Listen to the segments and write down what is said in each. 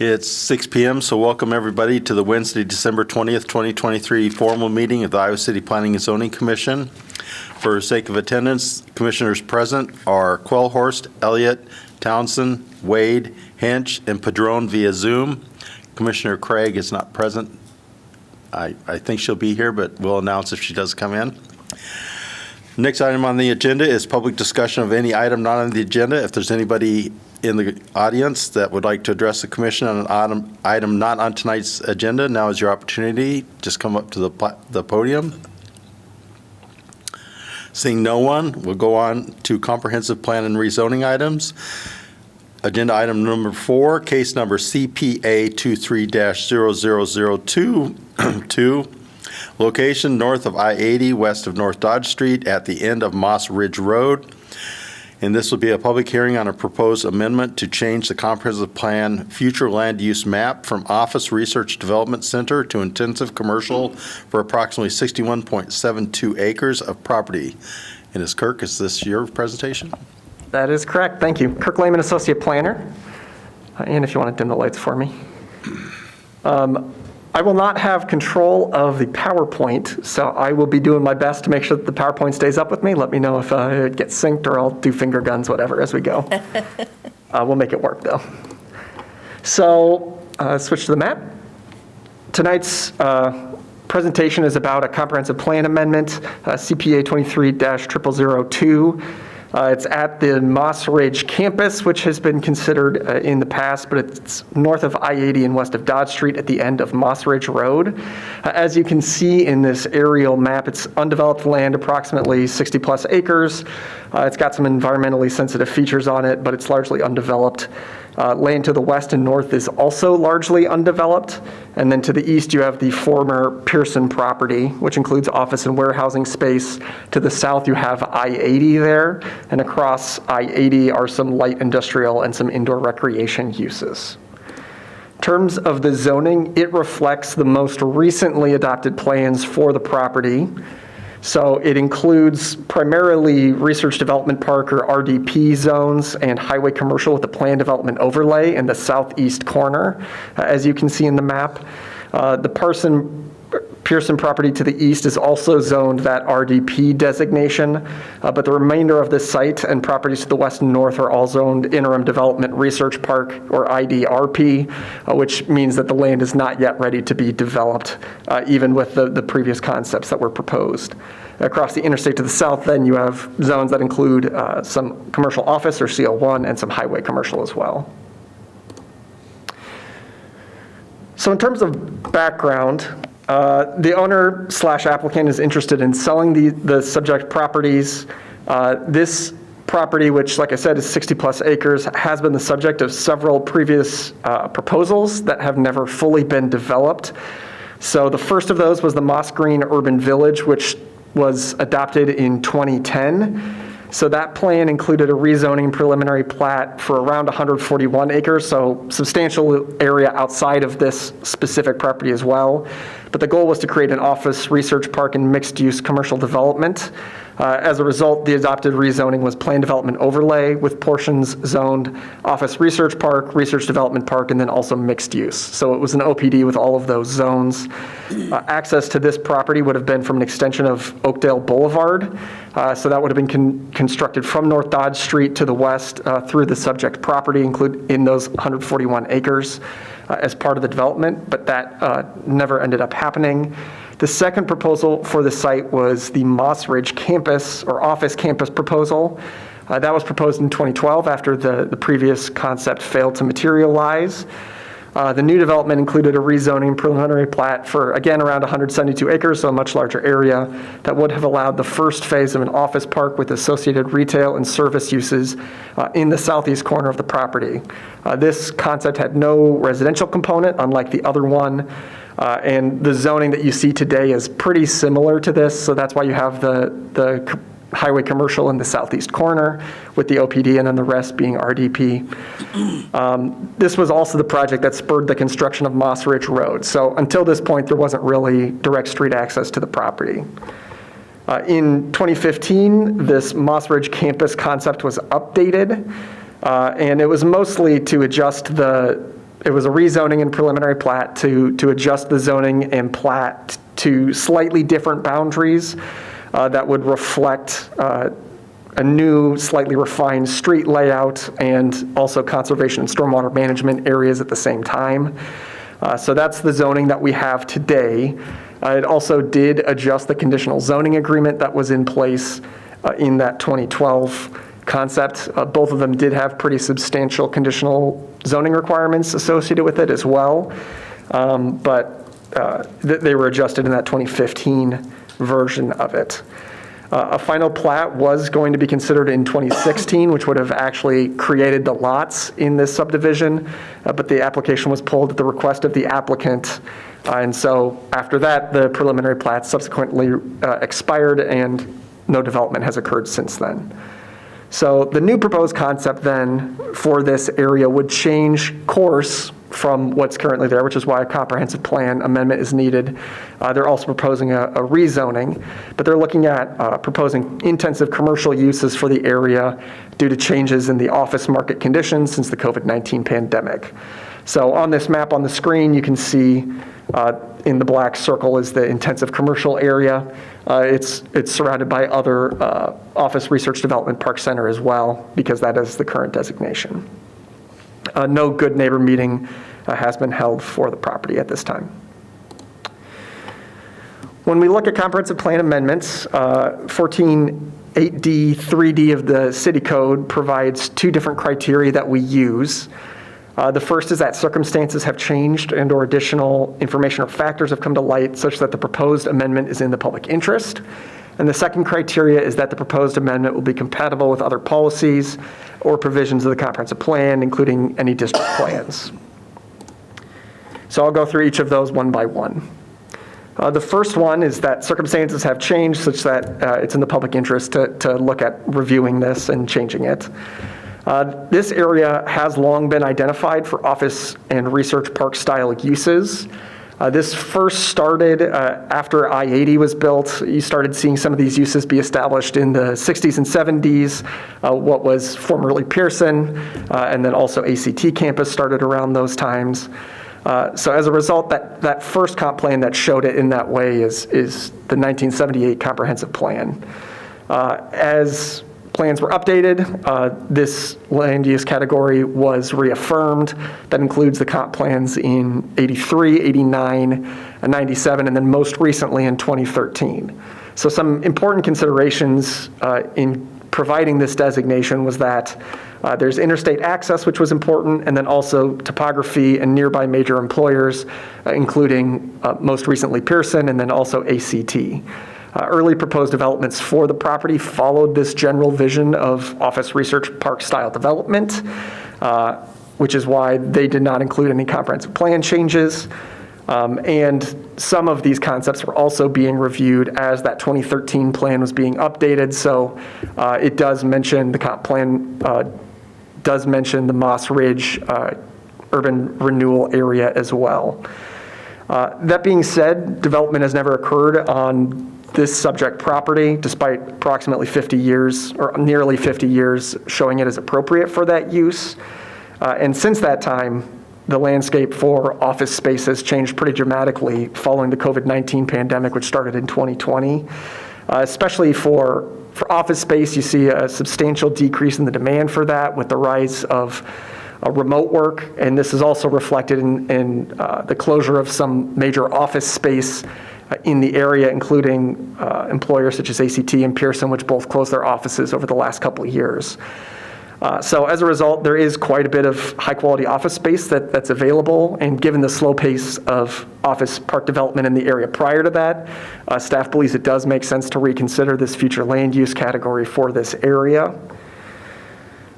It's 6 p.m., so welcome everybody to the Wednesday, December 20th, 2023 formal meeting of the Iowa City Planning and Zoning Commission. For sake of attendance, commissioners present are Quellhorst, Elliott, Townsend, Wade, Hinch, and Padron via Zoom. Commissioner Craig is not present. I think she'll be here, but we'll announce if she does come in. Next item on the agenda is public discussion of any item not on the agenda. If there's anybody in the audience that would like to address the commission on an item not on tonight's agenda, now is your opportunity. Just come up to the podium. Seeing no one, we'll go on to comprehensive plan and rezoning items. Agenda item number 4, case number CPA 23-0002, location north of I-80, west of North Dodge Street at the end of Moss Ridge Road. And this will be a public hearing on a proposed amendment to change the comprehensive plan future land use map from office research development center to intensive commercial for approximately 61.72 acres of property. And Kirk, is this your presentation? That is correct. Thank you. Kirk Lehman, Associate Planner. And if you want to dim the lights for me. I will not have control of the PowerPoint, so I will be doing my best to make sure that the PowerPoint stays up with me. Let me know if it gets synced, or I'll do finger guns, whatever, as we go. We'll make it work, though. So switch to the map. Tonight's presentation is about a comprehensive plan amendment, CPA 23-0002. It's at the Moss Ridge campus, which has been considered in the past, but it's north of I-80 and west of Dodge Street at the end of Moss Ridge Road. As you can see in this aerial map, it's undeveloped land, approximately 60 plus acres. It's got some environmentally sensitive features on it, but it's largely undeveloped. Land to the west and north is also largely undeveloped. And then to the east, you have the former Pearson property, which includes office and warehousing space. To the south, you have I-80 there. And across I-80 are some light industrial and some indoor recreation uses. In terms of the zoning, it reflects the most recently adopted plans for the property. So it includes primarily research development park, or RDP zones, and highway commercial with a planned development overlay in the southeast corner, as you can see in the map. The Pearson property to the east is also zoned that RDP designation, but the remainder of the site and properties to the west and north are all zoned Interim Development Research Park, or IDRP, which means that the land is not yet ready to be developed, even with the previous concepts that were proposed. Across the interstate to the south, then, you have zones that include some commercial office, or CL1, and some highway commercial as well. So in terms of background, the owner/applicant is interested in selling the subject properties. This property, which, like I said, is 60 plus acres, has been the subject of several previous proposals that have never fully been developed. So the first of those was the Moss Green Urban Village, which was adopted in 2010. So that plan included a rezoning preliminary plat for around 141 acres, so substantial area outside of this specific property as well. But the goal was to create an office, research park, and mixed-use commercial development. As a result, the adopted rezoning was planned development overlay with portions zoned office research park, research development park, and then also mixed use. So it was an OPD with all of those zones. Access to this property would have been from an extension of Oakdale Boulevard. So that would have been constructed from North Dodge Street to the west through the subject property, include in those 141 acres as part of the development, but that never ended up happening. The second proposal for the site was the Moss Ridge campus, or office campus proposal. That was proposed in 2012 after the previous concept failed to materialize. The new development included a rezoning preliminary plat for, again, around 172 acres, so a much larger area, that would have allowed the first phase of an office park with associated retail and service uses in the southeast corner of the property. This concept had no residential component, unlike the other one. And the zoning that you see today is pretty similar to this, so that's why you have the highway commercial in the southeast corner with the OPD, and then the rest being RDP. This was also the project that spurred the construction of Moss Ridge Road. So until this point, there wasn't really direct street access to the property. In 2015, this Moss Ridge campus concept was updated, and it was mostly to adjust the it was a rezoning and preliminary plat to adjust the zoning and plat to slightly different boundaries that would reflect a new, slightly refined street layout and also conservation and stormwater management areas at the same time. So that's the zoning that we have today. It also did adjust the conditional zoning agreement that was in place in that 2012 concept. Both of them did have pretty substantial conditional zoning requirements associated with it as well, but they were adjusted in that 2015 version of it. A final plat was going to be considered in 2016, which would have actually created the lots in this subdivision, but the application was pulled at the request of the applicant. And so after that, the preliminary plat subsequently expired and no development has occurred since then. So the new proposed concept then for this area would change course from what's currently there, which is why a comprehensive plan amendment is needed. They're also proposing a rezoning, but they're looking at proposing intensive commercial uses for the area due to changes in the office market conditions since the COVID-19 pandemic. So on this map on the screen, you can see in the black circle is the intensive commercial area. It's surrounded by other office research development park center as well, because that is the current designation. No good neighbor meeting has been held for the property at this time. When we look at comprehensive plan amendments, 14.8D 3D of the city code provides two different criteria that we use. The first is that circumstances have changed and or additional information or factors have come to light such that the proposed amendment is in the public interest. And the second criteria is that the proposed amendment will be compatible with other policies or provisions of the comprehensive plan, including any district plans. So I'll go through each of those one by one. The first one is that circumstances have changed such that it's in the public interest to look at reviewing this and changing it. This area has long been identified for office and research park style uses. This first started after I-80 was built. You started seeing some of these uses be established in the 60s and 70s, what was formerly Pearson, and then also ACT campus started around those times. So as a result, that first comp plan that showed it in that way is the 1978 comprehensive plan. As plans were updated, this land use category was reaffirmed. That includes the comp plans in 83, 89, and 97, and then most recently in 2013. So some important considerations in providing this designation was that there's interstate access, which was important, and then also topography and nearby major employers, including most recently Pearson and then also ACT. Early proposed developments for the property followed this general vision of office research park style development, which is why they did not include any comprehensive plan changes. And some of these concepts were also being reviewed as that 2013 plan was being updated. So it does mention, the comp plan does mention the Moss Ridge urban renewal area as well. That being said, development has never occurred on this subject property, despite approximately 50 years, or nearly 50 years, showing it as appropriate for that use. And since that time, the landscape for office space has changed pretty dramatically following the COVID-19 pandemic, which started in 2020. Especially for office space, you see a substantial decrease in the demand for that with the rise of remote work, and this is also reflected in the closure of some major office space in the area, including employers such as ACT and Pearson, which both closed their offices over the last couple of years. So as a result, there is quite a bit of high-quality office space that's available, and given the slow pace of office park development in the area prior to that, staff believes it does make sense to reconsider this future land use category for this area.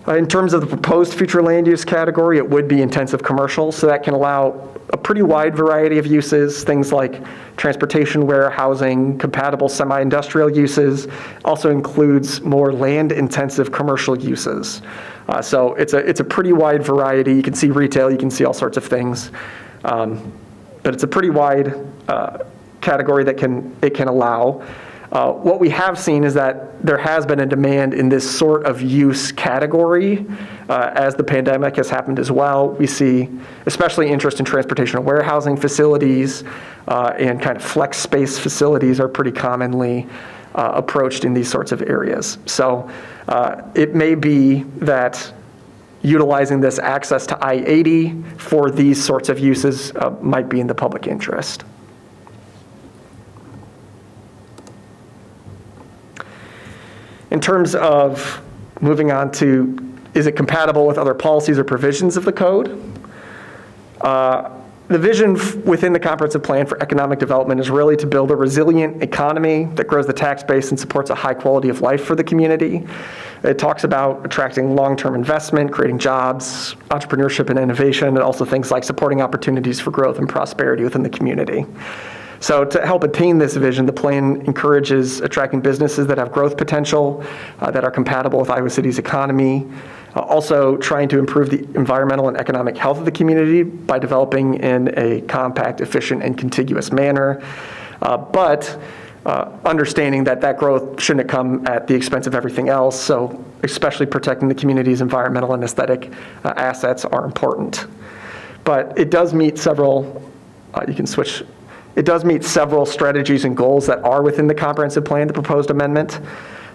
In terms of the proposed future land use category, it would be intensive commercial, so that can allow a pretty wide variety of uses, things like transportation, warehousing, compatible semi-industrial uses. Also includes more land-intensive commercial uses. So it's a pretty wide variety. You can see retail, you can see all sorts of things. But it's a pretty wide category that it can allow. What we have seen is that there has been a demand in this sort of use category as the pandemic has happened as well. We see especially interest in transportation and warehousing facilities and kind of flex space facilities are pretty commonly approached in these sorts of areas. So it may be that utilizing this access to I-80 for these sorts of uses might be in the public interest. In terms of moving on to, is it compatible with other policies or provisions of the code? The vision within the comprehensive plan for economic development is really to build a resilient economy that grows the tax base and supports a high quality of life for the community. It talks about attracting long-term investment, creating jobs, entrepreneurship and innovation, and also things like supporting opportunities for growth and prosperity within the community. So to help attain this vision, the plan encourages attracting businesses that have growth potential, that are compatible with Iowa City's economy, also trying to improve the environmental and economic health of the community by developing in a compact, efficient, and contiguous manner, but understanding that that growth shouldn't come at the expense of everything else, so especially protecting the community's environmental and aesthetic assets are important. But it does meet several, it does meet several strategies and goals that are within the comprehensive plan, the proposed amendment.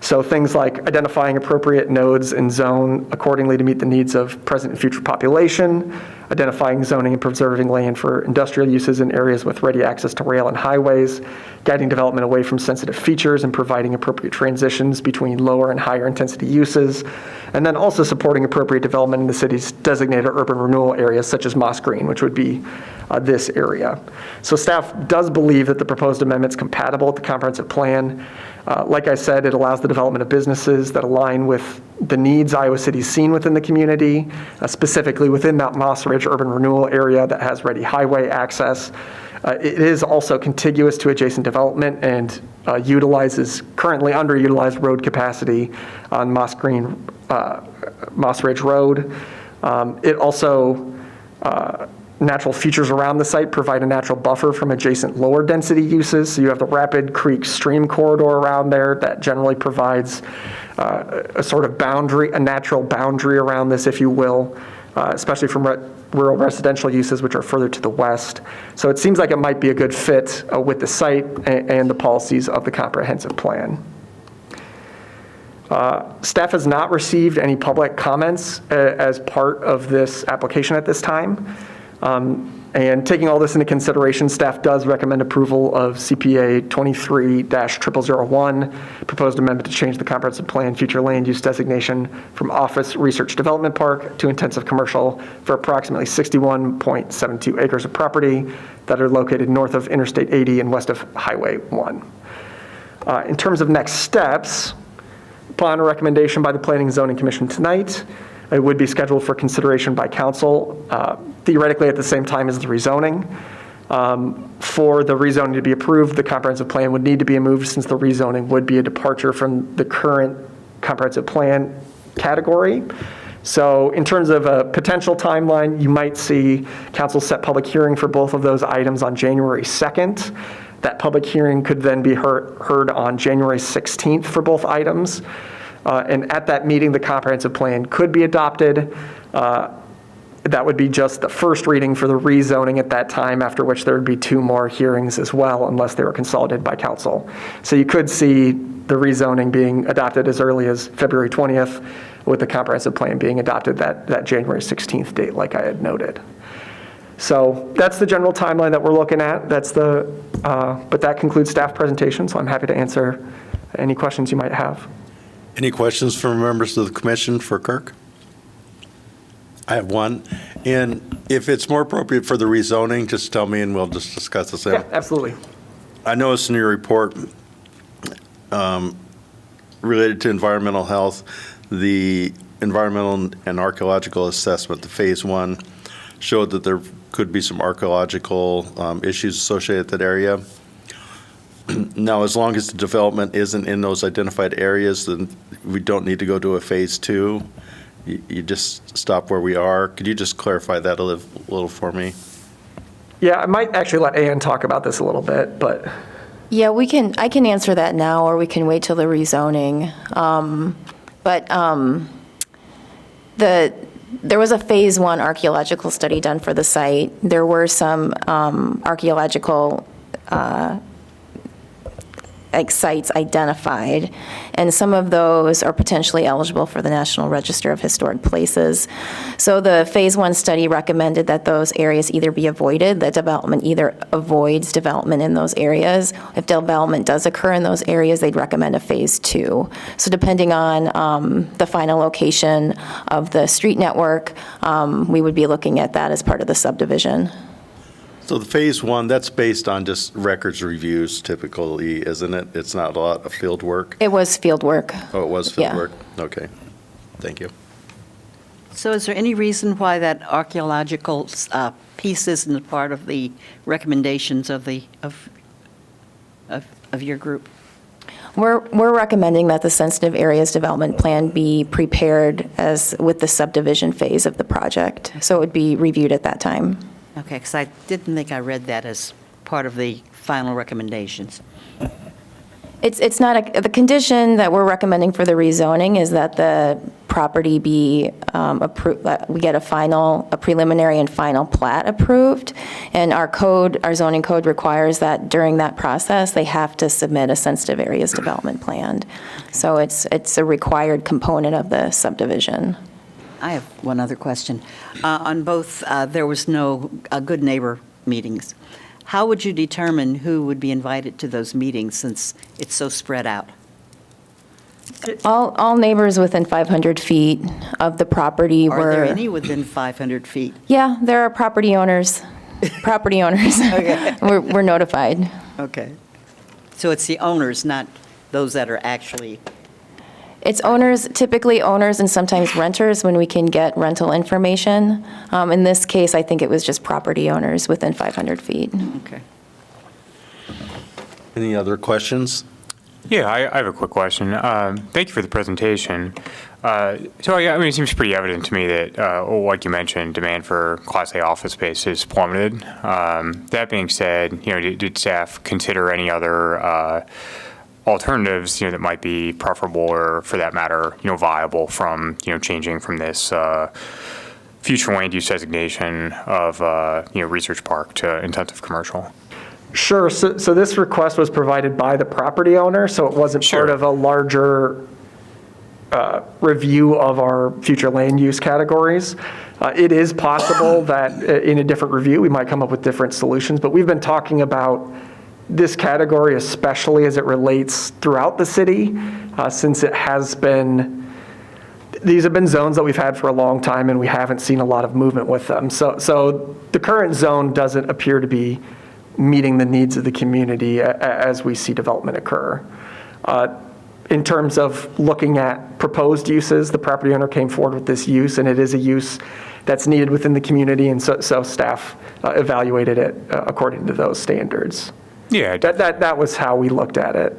So things like identifying appropriate nodes and zone accordingly to meet the needs of present and future population, identifying zoning and preserving land for industrial uses in areas with ready access to rail and highways, guiding development away from sensitive features and providing appropriate transitions between lower and higher intensity uses, and then also supporting appropriate development in the city's designated urban renewal areas such as Moss Green, which would be this area. So staff does believe that the proposed amendment is compatible with the comprehensive plan. Like I said, it allows the development of businesses that align with the needs Iowa City's seen within the community, specifically within that Moss Ridge urban renewal area that has ready highway access. It is also contiguous to adjacent development and utilizes currently underutilized road capacity on Moss Ridge Road. It also natural features around the site provide a natural buffer from adjacent lower density uses. So you have the Rapid Creek stream corridor around there that generally provides a sort of boundary, a natural boundary around this, if you will, especially from rural residential uses, which are further to the west. So it seems like it might be a good fit with the site and the policies of the comprehensive plan. Staff has not received any public comments as part of this application at this time. And taking all this into consideration, staff does recommend approval of CPA 23-0001, proposed amendment to change the comprehensive plan future land use designation from office research development park to intensive commercial for approximately 61.72 acres of property that are located north of Interstate 80 and west of Highway 1. In terms of next steps, upon a recommendation by the Planning and Zoning Commission tonight, it would be scheduled for consideration by council, theoretically at the same time as the rezoning. For the rezoning to be approved, the comprehensive plan would need to be moved since the rezoning would be a departure from the current comprehensive plan category. So in terms of a potential timeline, you might see council set public hearing for both of those items on January 2nd. That public hearing could then be heard on January 16th for both items. And at that meeting, the comprehensive plan could be adopted. That would be just the first reading for the rezoning at that time, after which there would be 2 more hearings as well, unless they were consolidated by council. So you could see the rezoning being adopted as early as February 20th, with the comprehensive plan being adopted that January 16th date, like I had noted. So that's the general timeline that we're looking at. But that concludes staff presentation, so I'm happy to answer any questions you might have. Any questions from members of the commission for Kirk? I have one. And if it's more appropriate for the rezoning, just tell me and we'll just discuss the same. Yeah, absolutely. I noticed in your report related to environmental health, the environmental and archaeological assessment, the phase 1, showed that there could be some archaeological issues associated with that area. Now, as long as the development isn't in those identified areas, then we don't need to go to a phase 2. You just stop where we are. Could you just clarify that a little for me? Yeah, I might actually let Ann talk about this a little bit, but Yeah, I can answer that now, or we can wait till the rezoning. There was a Phase 1 archaeological study done for the site. There were some archaeological sites identified, and some of those are potentially eligible for the National Register of Historic Places. So the Phase 1 study recommended that those areas either be avoided, that development either avoids development in those areas. If development does occur in those areas, they'd recommend a Phase 2. So depending on the final location of the street network, we would be looking at that as part of the subdivision. So the Phase 1, that's based on just records reviews typically, isn't it? It's not a lot of field work? It was field work. Oh, it was field Yeah. work? Okay, thank you. So is there any reason why that archaeological piece isn't a part of the recommendations of your group? We're recommending that the sensitive areas development plan be prepared with the subdivision phase of the project, so it would be reviewed at that time. Okay, because I didn't think I read that as part of the final recommendations. It's not, the condition that we're recommending for the rezoning is that the property be approved, we get a preliminary and final plat approved, and our zoning code requires that during that process, they have to submit a sensitive areas development plan. So it's a required component of the subdivision. I have one other question. On both, there was no good neighbor meetings. How would you determine who would be invited to those meetings since it's so spread out? All neighbors within 500 feet of the property were. Are there any within 500 feet? Yeah, there are property owners. Property owners. Okay. We're notified. Okay. So it's the owners, not those that are actually, It's owners, typically owners and sometimes renters when we can get rental information. In this case, I think it was just property owners within 500 feet. okay. Any other questions? Yeah, I have a quick question. Thank you for the presentation. So, I mean, it seems pretty evident to me that, like you mentioned, demand for Class A office space has plummeted. That being said, did staff consider any other alternatives, that might be preferable or, for that matter, viable from, changing from this future land use designation of, research park to intensive commercial? Sure. So this request was provided by the property owner, so it wasn't part Sure. of a larger review of our future land use categories. It is possible that in a different review, we might come up with different solutions, but we've been talking about this category, especially as it relates throughout the city, since it has been, these have been zones that we've had for a long time, and we haven't seen a lot of movement with them. So the current zone doesn't appear to be meeting the needs of the community as we see development occur. In terms of looking at proposed uses, the property owner came forward with this use, and it is a use that's needed within the community, and so staff evaluated it according to those standards. Yeah, That was how we looked at it.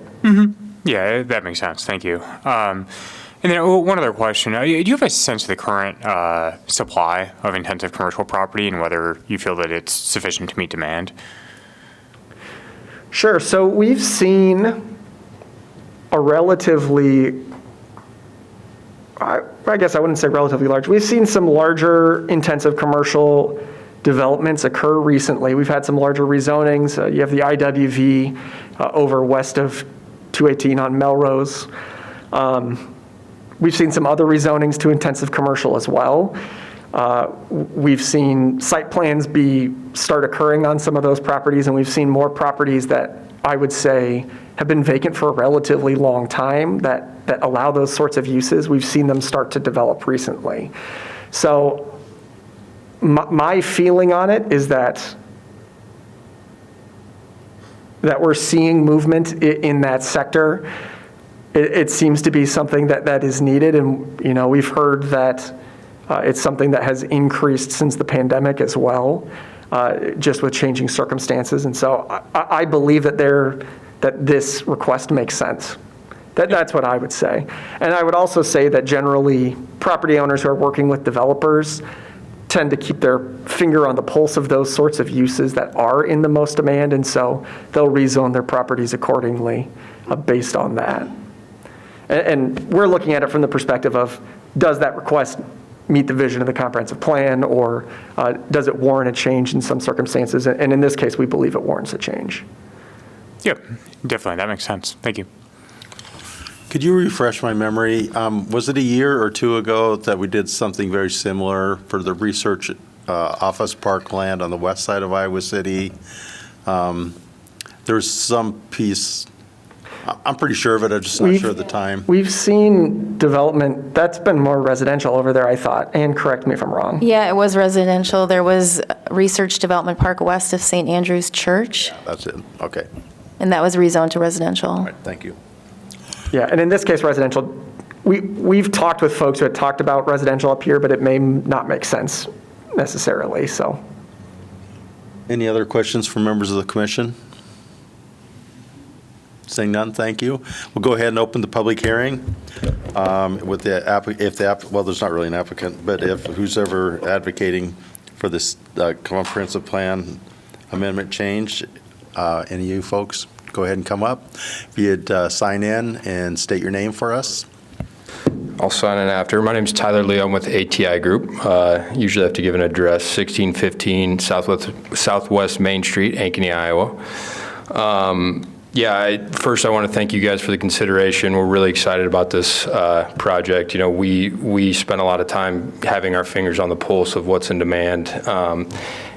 yeah, that makes sense. Thank you. And then one other question. Do you have a sense of the current supply of intensive commercial property and whether you feel that it's sufficient to meet demand? Sure. So we've seen a relatively, I guess I wouldn't say relatively large. We've seen some larger intensive commercial developments occur recently. We've had some larger rezonings. You have the IWV over west of 218 on Melrose. We've seen some other rezonings to intensive commercial as well. We've seen site plans start occurring on some of those properties, and we've seen more properties that I would say have been vacant for a relatively long time that allow those sorts of uses. We've seen them start to develop recently. So my feeling on it is that we're seeing movement in that sector. It seems to be something that is needed, and we've heard that it's something that has increased since the pandemic as well, just with changing circumstances. And so I believe that this request makes sense. That's what I would say. And I would also say that generally property owners who are working with developers tend to keep their finger on the pulse of those sorts of uses that are in the most demand, and so they'll rezone their properties accordingly based on that. And we're looking at it from the perspective of, does that request meet the vision of the comprehensive plan, or does it warrant a change in some circumstances? And in this case, we believe it warrants a change. Yep, definitely. That makes sense. Thank you. Could you refresh my memory? Was it a year or two ago that we did something very similar for the research office park land on the west side of Iowa City? There's some piece, I'm pretty sure of it, I'm just not sure of the time. We've seen development, that's been more residential over there, I thought, and correct me if I'm wrong. Yeah, it was residential. There was Research Development Park west of St. Andrew's Church, That's it, okay. and that was rezoned to residential. All right, thank you. Yeah, and in this case, residential, we've talked with folks who had talked about residential up here, but it may not make sense necessarily, so. Any other questions from members of the commission? Seeing none, thank you. We'll go ahead and open the public hearing with well, there's not really an applicant, but if who's ever advocating for this comprehensive plan amendment change, any of you folks, go ahead and come up. If you'd sign in and state your name for us. I'll sign in after. My name's Tyler Lee. I'm with ATI Group. Usually have to give an address, 1615 Southwest Main Street, Ankeny, Iowa. First I want to thank you guys for the consideration. We're really excited about this project. You know, we spent a lot of time having our fingers on the pulse of what's in demand.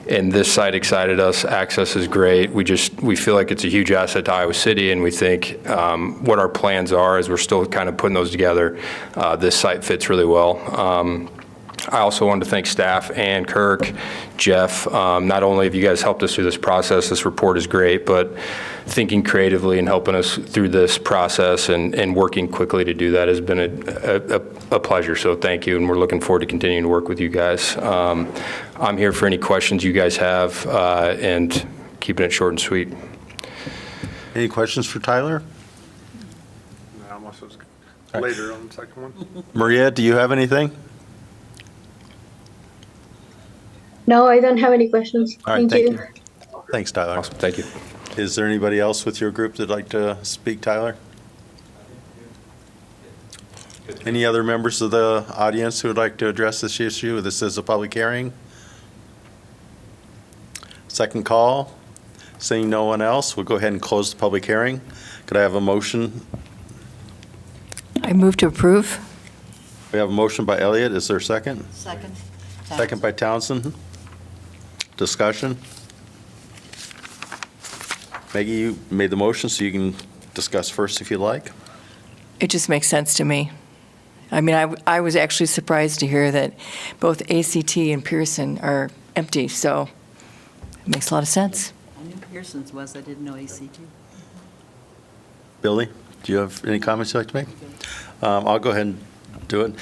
And this site excited us. Access is great. We feel like it's a huge asset to Iowa City, and we think what our plans are, as we're still kind of putting those together, this site fits really well. I also wanted to thank staff and Kirk, Jeff. Not only have you guys helped us through this process, this report is great, but thinking creatively and helping us through this process and working quickly to do that has been a pleasure. So thank you, and we're looking forward to continuing to work with you guys. I'm here for any questions you guys have, and keeping it short and sweet. Any questions for Tyler? No, unless it was later on the second one. Maria, do you have anything? No, I don't have any questions. All right, Thank you. Thanks, Tyler. Awesome, thank you. Is there anybody else with your group that'd like to speak, Tyler? Any other members of the audience who would like to address this issue? This is a public hearing. Second call. Seeing no one else, we'll go ahead and close the public hearing. Could I have a motion? I move to approve. We have a motion by Elliott. Is there a second? Second. Second by Townsend. Discussion? Maggie, you made the motion, so you can discuss first if you'd like. It just makes sense to me. I mean, I was actually surprised to hear that both ACT and Pearson are empty, so it makes a lot of sense. I knew Pearson's was, I didn't know ACT. Billy, do you have any comments you'd like to make? I'll go ahead and do it.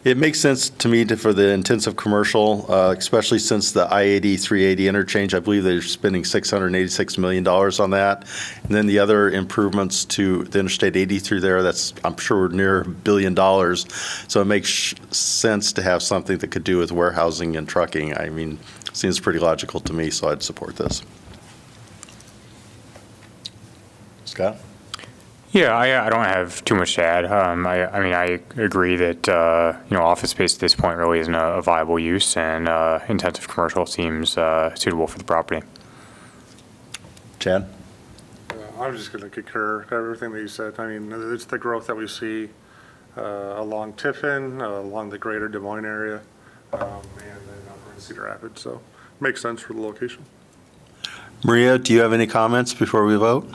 It makes sense to me for the intensive commercial, especially since the I-80, 380 interchange, I believe they're spending $686 million on that. And then the other improvements to the Interstate 80 through there, that's, I'm sure, near $1 billion. So it makes sense to have something that could do with warehousing and trucking. I mean, it seems pretty logical to me, so I'd support this. Scott? Yeah, I don't have too much to add. I mean, I agree that, office space at this point really isn't a viable use, and intensive commercial seems suitable for the property. Chad? I'm just going to concur with everything that you said. I mean, it's the growth that we see along Tiffin, along the greater Des Moines area, and then over in Cedar Rapids. So makes sense for the location. Maria, do you have any comments before we vote?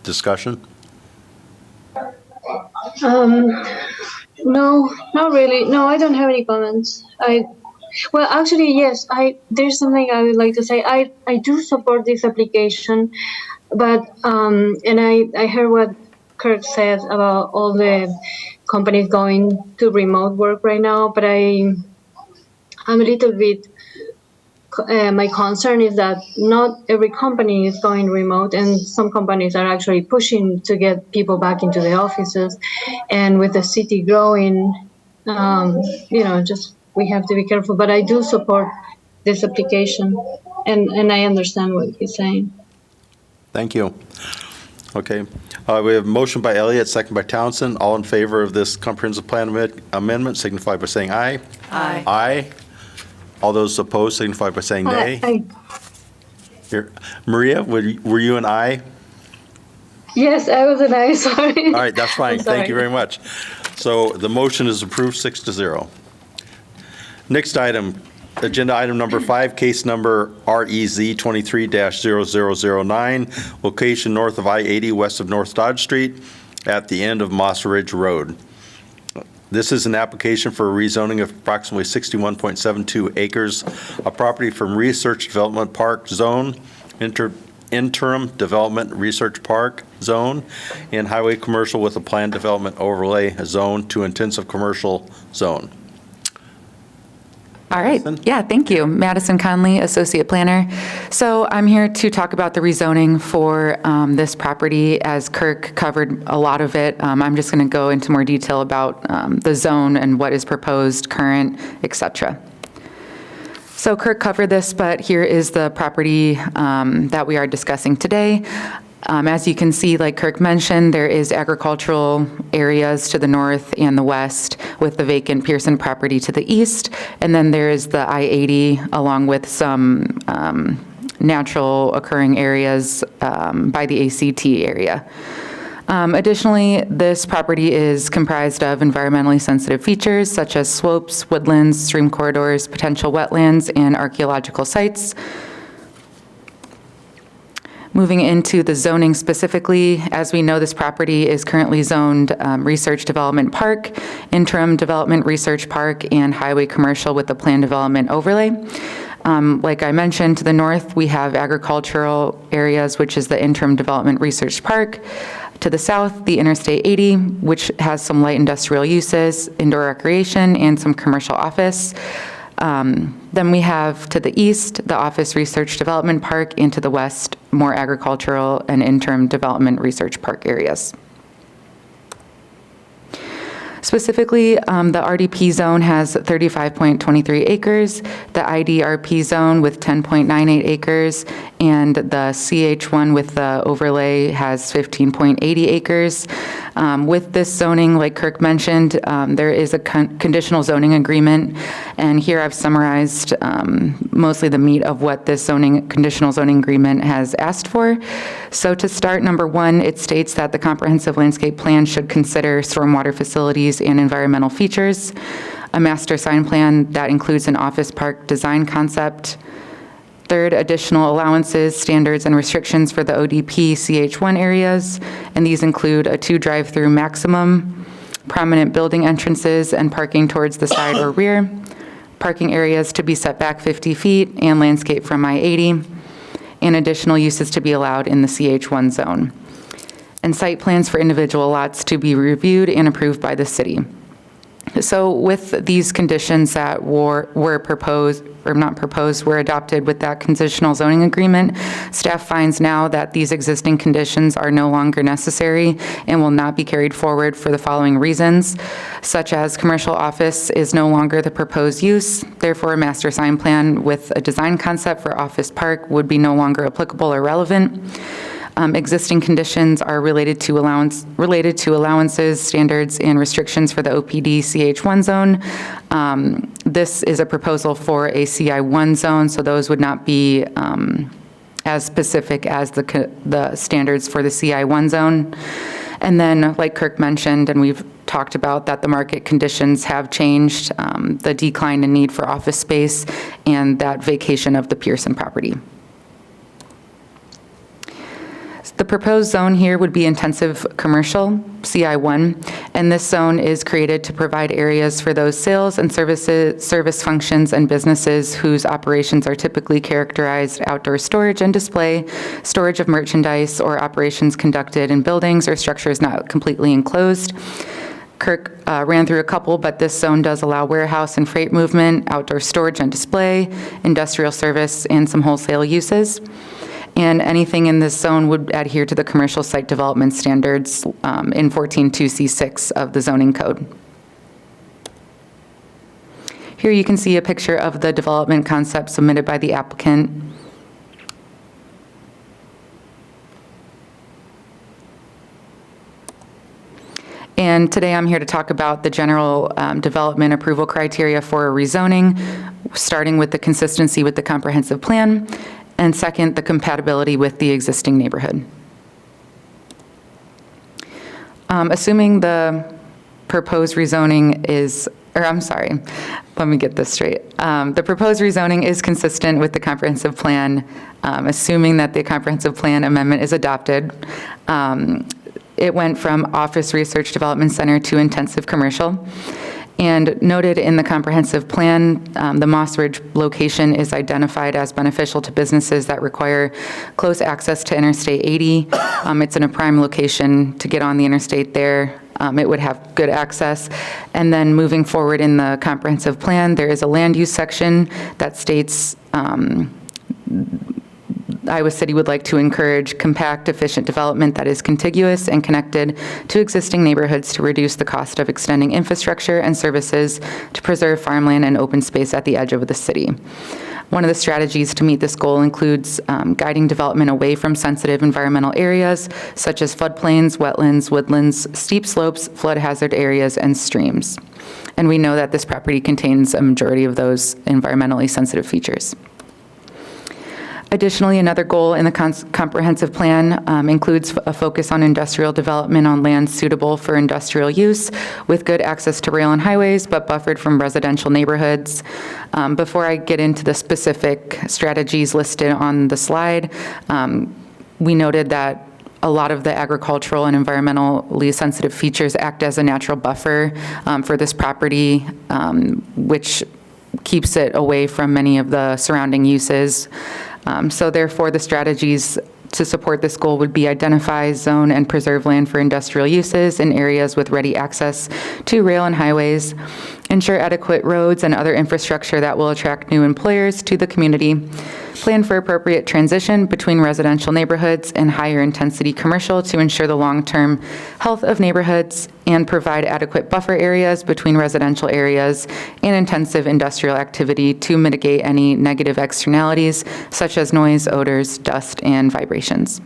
Discussion? No, not really. No, I don't have any comments. Well, actually, yes. There's something I would like to say. I do support this application, but and I heard what Kirk said about all the companies going to remote work right now. But I'm a little bit. My concern is that not every company is going remote, and some companies are actually pushing to get people back into the offices. And with the city growing, just we have to be careful. But I do support this application, and I understand what he's saying. Thank you. Okay. We have a motion by Elliott, second by Townsend. All in favor of this comprehensive plan amendment signify by saying aye. Aye. Aye. All those opposed signify by saying nay. Here. Maria, were you an aye? Yes, I was an aye, sorry. All right, that's fine. I'm Thank you sorry. very much. So the motion is approved 6-0. Next item, agenda item number 5, case number REZ 23-0009, location north of I-80 west of North Dodge Street at the end of Moss Ridge Road. This is an application for a rezoning of approximately 61.72 acres of property from Research Development Park Zone, Interim Development Research Park Zone, and Highway Commercial with a Planned Development Overlay Zone to Intensive Commercial Zone. All right. Madison? Yeah, thank you. Madison Conley, Associate Planner. So I'm here to talk about the rezoning for this property, as Kirk covered a lot of it. I'm just going to go into more detail about the zone and what is proposed, current, et cetera. So Kirk covered this, but here is the property that we are discussing today. As you can see, like Kirk mentioned, there is agricultural areas to the north and the west with the vacant Pearson property to the east. And then there is the I-80 along with some natural occurring areas by the ACT area. Additionally, this property is comprised of environmentally sensitive features such as slopes, woodlands, stream corridors, potential wetlands, and archaeological sites. Moving into the zoning specifically, as we know, this property is currently zoned Research Development Park, Interim Development Research Park, and Highway Commercial with the Planned Development Overlay. Like I mentioned, to the north, we have agricultural areas, which is the Interim Development Research Park. To the south, the Interstate 80, which has some light industrial uses, indoor recreation, and some commercial office. Then we have to the east, the Office Research Development Park, and to the west, more agricultural and interim development research park areas. Specifically, the RDP zone has 35.23 acres, the IDRP zone with 10.98 acres, and the CH1 with the overlay has 15.80 acres. With this zoning, like Kirk mentioned, there is a conditional zoning agreement, and here I've summarized mostly the meat of what this conditional zoning agreement has asked for. So to start, number 1, it states that the comprehensive landscape plan should consider stormwater facilities and environmental features, a master sign plan that includes an office park design concept. Third, additional allowances, standards, and restrictions for the ODP CH1 areas, and these include a 2 drive-through maximum, prominent building entrances and parking towards the side or rear, parking areas to be set back 50 feet, and landscape from I-80, and additional uses to be allowed in the CH1 zone, and site plans for individual lots to be reviewed and approved by the city. So with these conditions that were proposed, or not proposed, were adopted with that conditional zoning agreement, staff finds now that these existing conditions are no longer necessary and will not be carried forward for the following reasons, such as commercial office is no longer the proposed use, therefore a master sign plan with a design concept for office park would be no longer applicable or relevant. Existing conditions are related to allowances, standards, and restrictions for the OPD CH1 zone. This is a proposal for a CI1 zone, so those would not be as specific as the standards for the CI1 zone. And then, like Kirk mentioned, and we've talked about, that the market conditions have changed, the decline in need for office space, and that vacation of the Pearson property. The proposed zone here would be intensive commercial, CI1, and this zone is created to provide areas for those sales and service functions and businesses whose operations are typically characterized outdoor storage and display, storage of merchandise, or operations conducted in buildings or structures not completely enclosed. Kirk ran through a couple, but this zone does allow warehouse and freight movement, outdoor storage and display, industrial service, and some wholesale uses. And anything in this zone would adhere to the commercial site development standards in 14.2C6 of the zoning code. Here you can see a picture of the development concept submitted by the applicant. And today I'm here to talk about the general development approval criteria for rezoning, starting with the consistency with the comprehensive plan, and second, the compatibility with the existing neighborhood. Assuming the proposed rezoning is, or I'm sorry, let me get this straight. The proposed rezoning is consistent with the comprehensive plan, assuming that the comprehensive plan amendment is adopted. It went from Office Research Development Center to intensive commercial. And noted in the comprehensive plan, the Moss Ridge location is identified as beneficial to businesses that require close access to Interstate 80. It's in a prime location to get on the interstate there. It would have good access. And then moving forward in the comprehensive plan, there is a land use section that states Iowa City would like to encourage compact, efficient development that is contiguous and connected to existing neighborhoods to reduce the cost of extending infrastructure and services to preserve farmland and open space at the edge of the city. One of the strategies to meet this goal includes guiding development away from sensitive environmental areas such as floodplains, wetlands, woodlands, steep slopes, flood hazard areas, and streams. And we know that this property contains a majority of those environmentally sensitive features. Additionally, another goal in the comprehensive plan includes a focus on industrial development on land suitable for industrial use with good access to rail and highways, but buffered from residential neighborhoods. Before I get into the specific strategies listed on the slide, we noted that a lot of the agricultural and environmentally sensitive features act as a natural buffer for this property, which keeps it away from many of the surrounding uses. So therefore, the strategies to support this goal would be identify, zone, and preserve land for industrial uses in areas with ready access to rail and highways, ensure adequate roads and other infrastructure that will attract new employers to the community, plan for appropriate transition between residential neighborhoods and higher intensity commercial to ensure the long-term health of neighborhoods, and provide adequate buffer areas between residential areas and intensive industrial activity to mitigate any negative externalities such as noise, odors, dust, and vibrations.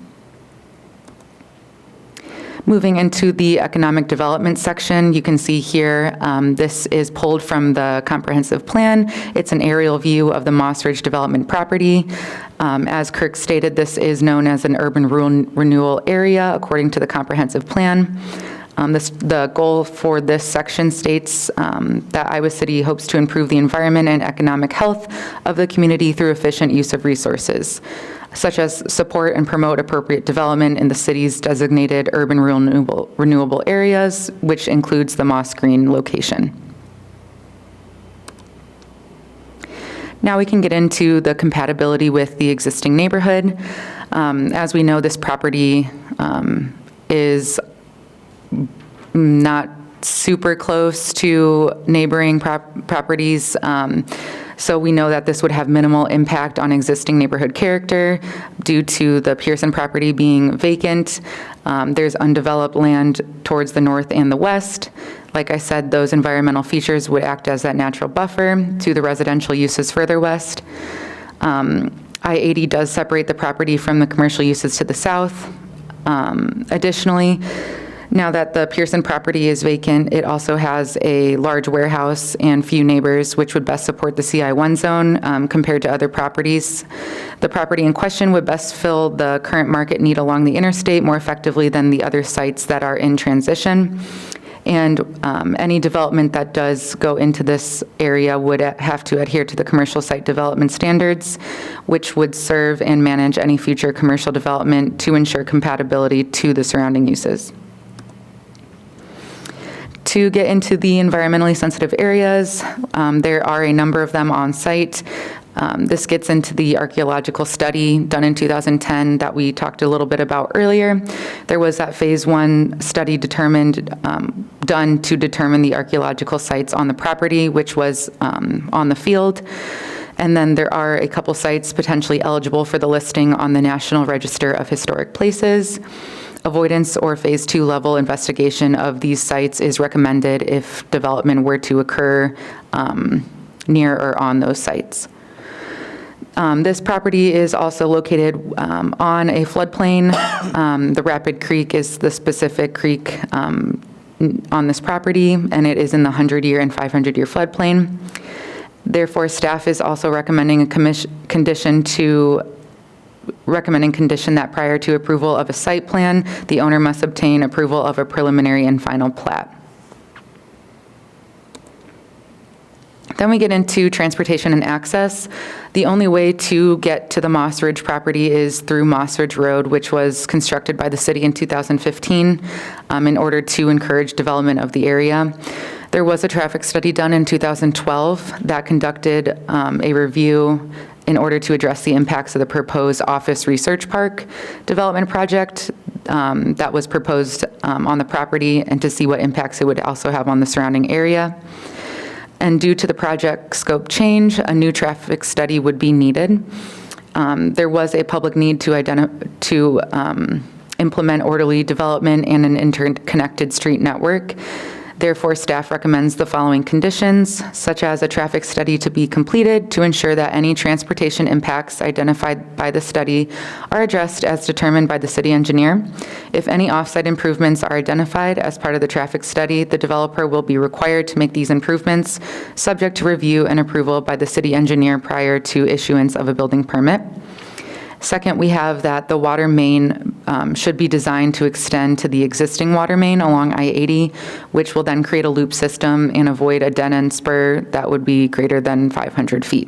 Moving into the economic development section, you can see here, this is pulled from the comprehensive plan. It's an aerial view of the Moss Ridge development property. As Kirk stated, this is known as an urban renewal area according to the comprehensive plan. The goal for this section states that Iowa City hopes to improve the environment and economic health of the community through efficient use of resources, such as support and promote appropriate development in the city's designated urban renewable areas, which includes the Moss Green location. Now we can get into the compatibility with the existing neighborhood. As we know, this property is not super close to neighboring properties. So we know that this would have minimal impact on existing neighborhood character due to the Pearson property being vacant. There's undeveloped land towards the north and the west. Like I said, those environmental features would act as that natural buffer to the residential uses further west. I-80 does separate the property from the commercial uses to the south. Additionally, now that the Pearson property is vacant, it also has a large warehouse and few neighbors, which would best support the CI1 zone compared to other properties. The property in question would best fill the current market need along the interstate more effectively than the other sites that are in transition. And any development that does go into this area would have to adhere to the commercial site development standards, which would serve and manage any future commercial development to ensure compatibility to the surrounding uses. To get into the environmentally sensitive areas, there are a number of them on site. This gets into the archaeological study done in 2010 that we talked a little bit about earlier. There was that phase 1 study done to determine the archaeological sites on the property, which was on the field. And then there are a couple sites potentially eligible for the listing on the National Register of Historic Places. Avoidance or phase 2 level investigation of these sites is recommended if development were to occur near or on those sites. This property is also located on a floodplain. The Rapid Creek is the specific creek on this property, and it is in the 100-year and 500-year floodplain. Therefore, staff is also recommending a condition that prior to approval of a site plan, the owner must obtain approval of a preliminary and final plat. Then we get into transportation and access. The only way to get to the Moss Ridge property is through Moss Ridge Road, which was constructed by the city in 2015 in order to encourage development of the area. There was a traffic study done in 2012 that conducted a review in order to address the impacts of the proposed office research park development project that was proposed on the property, and to see what impacts it would also have on the surrounding area. And due to the project scope change, a new traffic study would be needed. There was a public need to implement orderly development and an interconnected street network. Therefore, staff recommends the following conditions, such as a traffic study to be completed to ensure that any transportation impacts identified by the study are addressed as determined by the city engineer. If any off-site improvements are identified as part of the traffic study, the developer will be required to make these improvements, subject to review and approval by the city engineer prior to issuance of a building permit. Second, we have that the water main should be designed to extend to the existing water main along I-80, which will then create a loop system and avoid a dead-end spur that would be greater than 500 feet.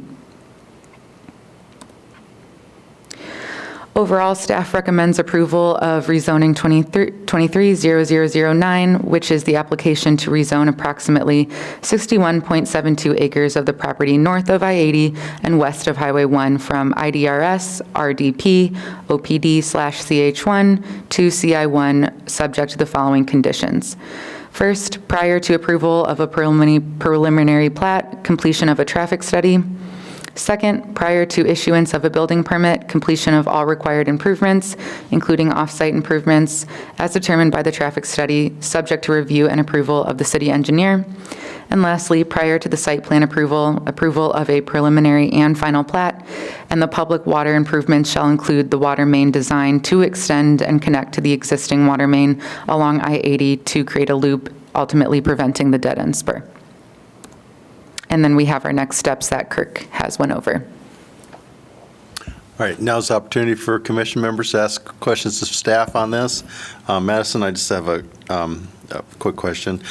Overall, staff recommends approval of rezoning 23-0009, which is the application to rezone approximately 61.72 acres of the property north of I-80 and west of Highway 1 from IDRS, RDP, OPD/CH1 to CI1, subject to the following conditions. First, prior to approval of a preliminary plat, completion of a traffic study. Second, prior to issuance of a building permit, completion of all required improvements, including off-site improvements, as determined by the traffic study, subject to review and approval of the city engineer. And lastly, prior to the site plan approval of a preliminary and final plat, and the public water improvements shall include the water main design to extend and connect to the existing water main along I-80 to create a loop, ultimately preventing the dead-end spur. And then we have our next steps that Kirk has went over. All right, now's the opportunity for commission members to ask questions of staff on this. Madison, I just have a quick question.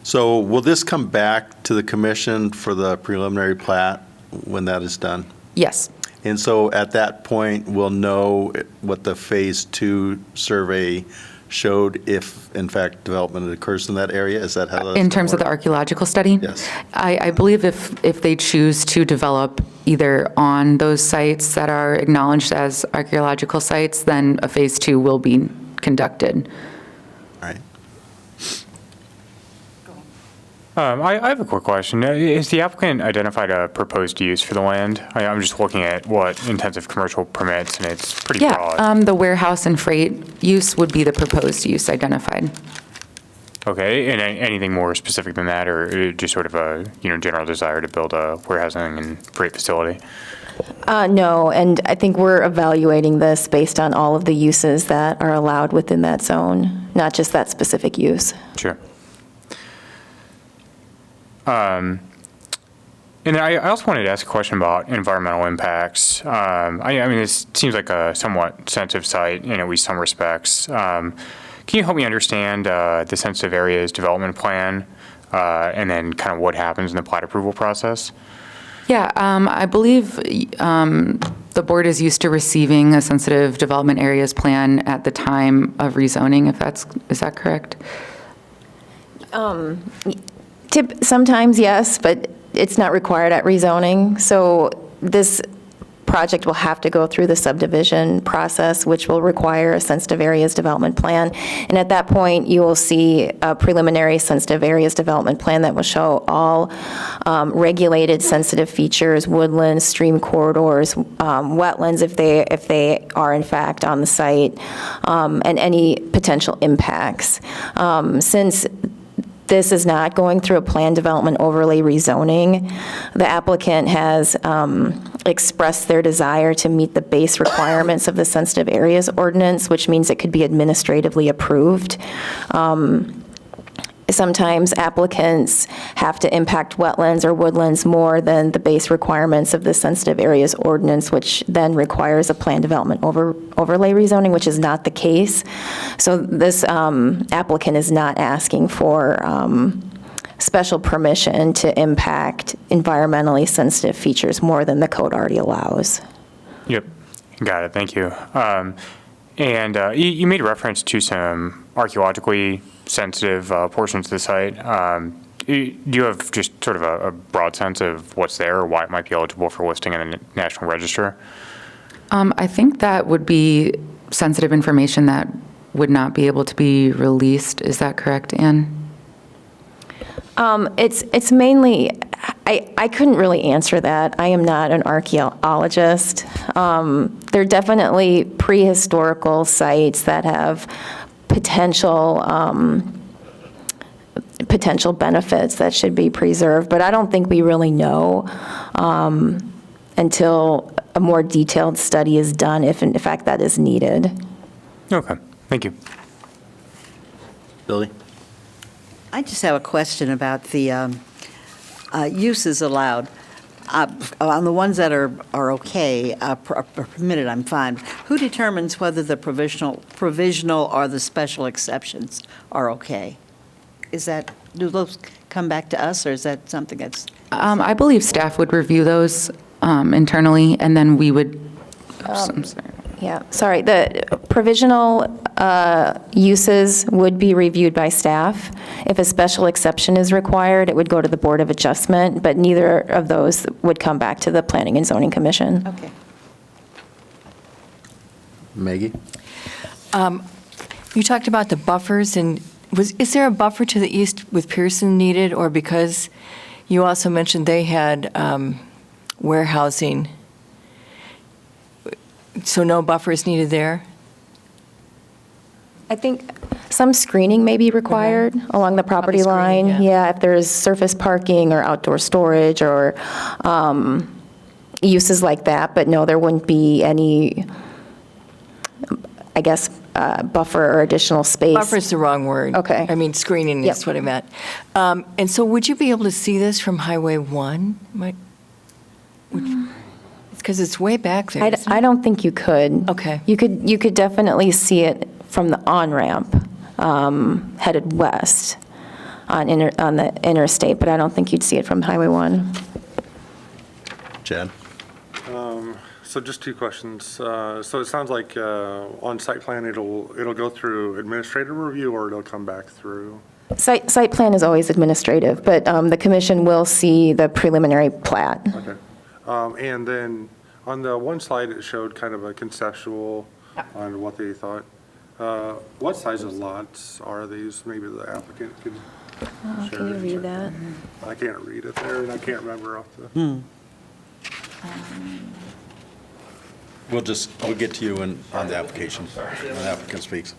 So will this come back to the commission for the preliminary plat when that is done? Yes. And so at that point, we'll know what the Phase 2 survey showed if, in fact, development occurs in that area? Is that how that's in terms of the archaeological study? Yes. I believe if they choose to develop either on those sites that are acknowledged as archaeological sites, then a Phase 2 will be conducted. All right. I have a quick question. Has the applicant identified a proposed use for the land? I'm just looking at what intensive commercial permits, and it's pretty broad. Yeah, the warehouse and freight use would be the proposed use identified. Okay, and anything more specific than that, or just sort of a general desire to build a warehousing and freight facility? No, and I think we're evaluating this based on all of the uses that are allowed within that zone, not just that specific use. Sure. And then I also wanted to ask a question about environmental impacts. I mean, this seems like a somewhat sensitive site in at least some respects. Can you help me understand the sensitive areas development plan and then kind of what happens in the plat approval process? Yeah, I believe the board is used to receiving a sensitive development areas plan at the time of rezoning, is that correct? Sometimes, yes, but it's not required at rezoning. So this project will have to go through the subdivision process, which will require a sensitive areas development plan. And at that point, you will see a preliminary sensitive areas development plan that will show all regulated sensitive features, woodlands, stream corridors, wetlands if they are in fact on the site, and any potential impacts. Since this is not going through a plan development overlay rezoning. The applicant has expressed their desire to meet the base requirements of the sensitive areas ordinance, which means it could be administratively approved. Sometimes applicants have to impact wetlands or woodlands more than the base requirements of the sensitive areas ordinance, which then requires a plan development overlay rezoning, which is not the case. So this applicant is not asking for special permission to impact environmentally sensitive features more than the code already allows. Yep, got it, thank you. And you made reference to some archaeologically sensitive portions of the site. Do you have just sort of a broad sense of what's there or why it might be eligible for listing in the National Register? I think that would be sensitive information that would not be able to be released. Is that correct, Ann? It's mainly, I couldn't really answer that. I am not an archaeologist. They're definitely prehistorical sites that have potential benefits that should be preserved, but I don't think we really know until a more detailed study is done, if in fact that is needed. Okay, thank you. Billy? I just have a question about the uses allowed. On the ones that are okay, permitted, I'm fine. Who determines whether the provisional or the special exceptions are okay? Do those come back to us, or is that something that's? I believe staff would review those internally, and then we would, I'm sorry. Yeah, sorry, the provisional uses would be reviewed by staff. If a special exception is required, it would go to the Board of Adjustment, but neither of those would come back to the Planning and Zoning Commission. Okay. Maggie? You talked about the buffers, and is there a buffer to the east with Pearson needed, or because you also mentioned they had warehousing, so no buffers needed there? I think some screening may be required along the property Probably line. screening, yeah. Yeah, if there's surface parking or outdoor storage or uses like that, but no, there wouldn't be any, I guess, buffer or additional space. Buffer's the wrong word. Okay. I mean, screening Yep. is what I meant. And so would you be able to see this from Highway 1? Because it's way back there. isn't I it? don't think you could. Okay. You could definitely see it from the on-ramp headed west on the interstate, but I don't think you'd see it from Highway 1. Chad? So just two questions. So it sounds like on site plan, it'll go through administrative review, or it'll come back through? Site plan is always administrative, but the commission will see the preliminary plat. Okay. And then on the one slide, it showed kind of a conceptual on what they thought. What size of lots are these? Maybe the applicant could share. Can you read that? I can't read it there, and I can't remember off the. We'll get to you on the application, when the applicant speaks.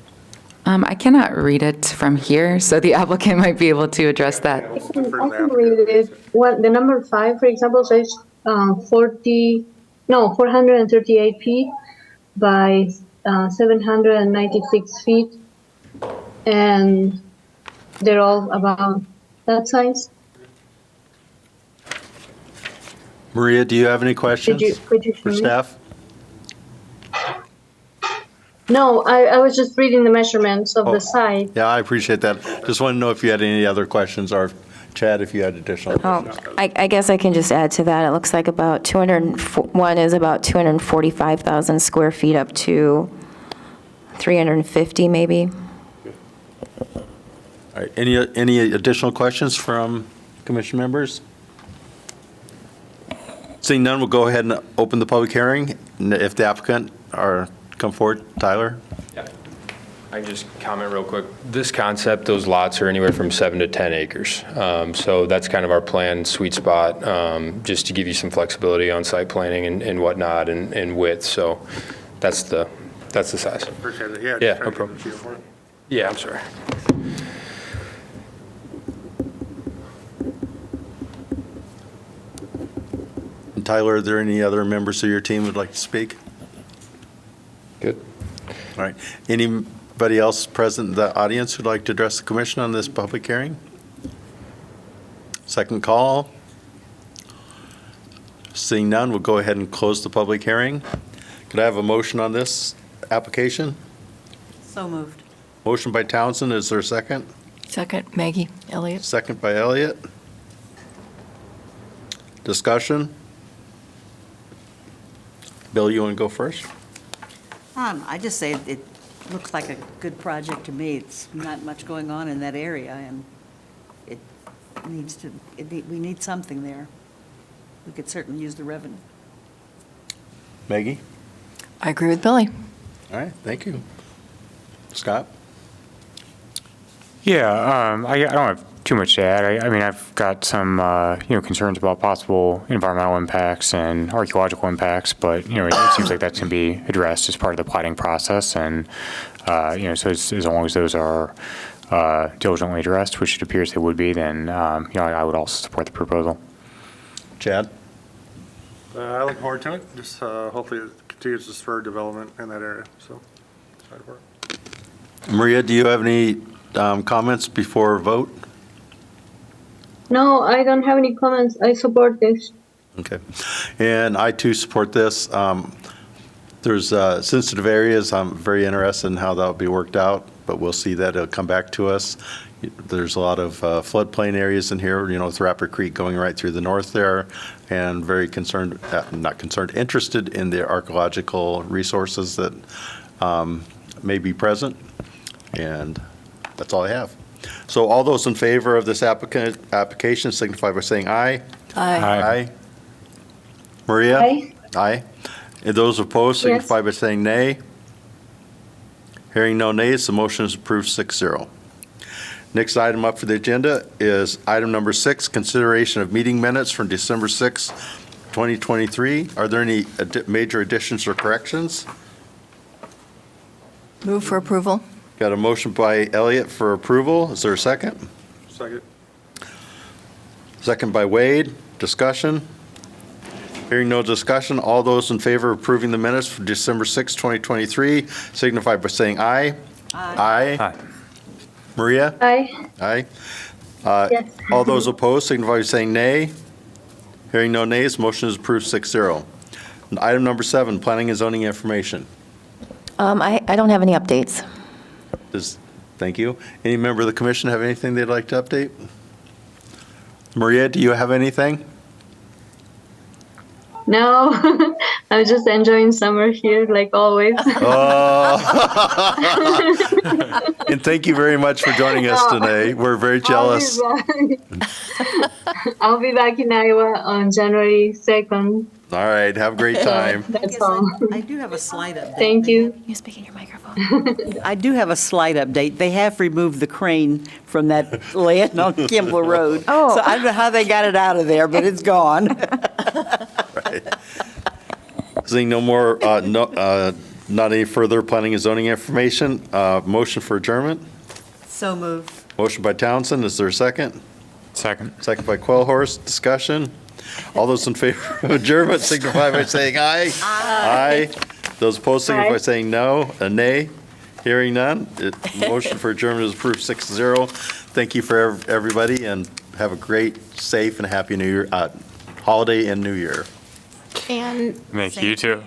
I cannot read it from here, so the applicant might be able to address that. I can read it. The number 5, for example, says 438 feet by 796 feet, and they're all about that size. Maria, do you have any questions Could you show for me? staff? No, I was just reading the measurements of Oh. the site. Yeah, I appreciate that. Just want to know if you had any other questions, or Chad, if you had additional questions. I guess I can just add to that. It looks like about 201 is about 245,000 square feet up to 350 maybe. All right, any additional questions from commission members? Seeing none, we'll go ahead and open the public hearing. If the applicant come forward, Tyler? Yeah. I can just comment real quick. This concept, those lots are anywhere from 7 to 10 acres. So that's kind of our plan, sweet spot, just to give you some flexibility on site planning and whatnot and width. So that's the size. Appreciate it. Yeah. Yeah, just trying no to problem. get the feel for it. Yeah, I'm sorry. And Tyler, are there any other members of your team who'd like to speak? Good. All right. Anybody else present in the audience who'd like to address the commission on this public hearing? Second call. Seeing none, we'll go ahead and close the public hearing. Could I have a motion on this application? So moved. Motion by Townsend, is there a second? Second, Maggie Elliott. Second by Elliott. Discussion? Bill, you want to go first? I just say it looks like a good project to me. It's not much going on in that area, and it needs to, we need something there. We could certainly use the revenue. Maggie? I agree with Billy. All right, thank you. Scott? Yeah, I don't have too much to add. I mean, I've got some, concerns about possible environmental impacts and archaeological impacts, but, it seems like that's going to be addressed as part of the plating process. And, so as long as those are diligently addressed, which it appears they would be, then, I would also support the proposal. Chad? I look forward to it. Just hopefully it continues to spur development in that area, so excited for it. Maria, do you have any comments before vote? No, I don't have any comments. I support this. Okay. And I too support this. There's sensitive areas. I'm very interested in how that'll be worked out, but we'll see that. It'll come back to us. There's a lot of floodplain areas in here, with Rapid Creek going right through the north there, and very concerned, interested in the archaeological resources that may be present. And that's all I have. So all those in favor of this application signify by saying aye. Aye. Maria? Aye. Aye. And those opposed Yes. signify by saying nay. Hearing no nays, the motion is approved 6-0. Next item up for the agenda is item number 6, consideration of meeting minutes from December 6, 2023. Are there any major additions or corrections? Move for approval. Got a motion by Elliott for approval. Is there a second? Second. Second by Wade. Discussion? Hearing no discussion, all those in favor of approving the minutes for December 6, 2023 signify by saying aye. Aye. Aye. Maria? Aye. Aye. Yes. All those opposed signify by saying nay. Hearing no nays, motion is approved 6-0. And item number 7, planning and zoning information. I don't have any updates. Thank you. Any member of the commission have anything they'd like to update? Maria, do you have anything? No, I'm just enjoying summer here, like always. And thank you very much for joining us today. We're very jealous. I'll be back in Iowa on January 2nd. All right, have a great time. That's all. I do have a slight update. Thank you. You speak in your microphone. I do have a slight update. They have removed the crane from that land on Kimball Road. Oh. So I don't know how they got it out of there, but it's gone. Right. Seeing no more, not any further planning and zoning information, motion for adjournment. So moved. Motion by Townsend, is there a second? Second. Second by Quellhorst, discussion. All those in favor of adjournment signify by saying aye. Aye. Those opposed signify by Aye. saying no, a nay. Hearing none, motion for adjournment is approved 6-0. Thank you for everybody, and have a great, safe, and happy New Year, holiday and New Year. And Thank you, too.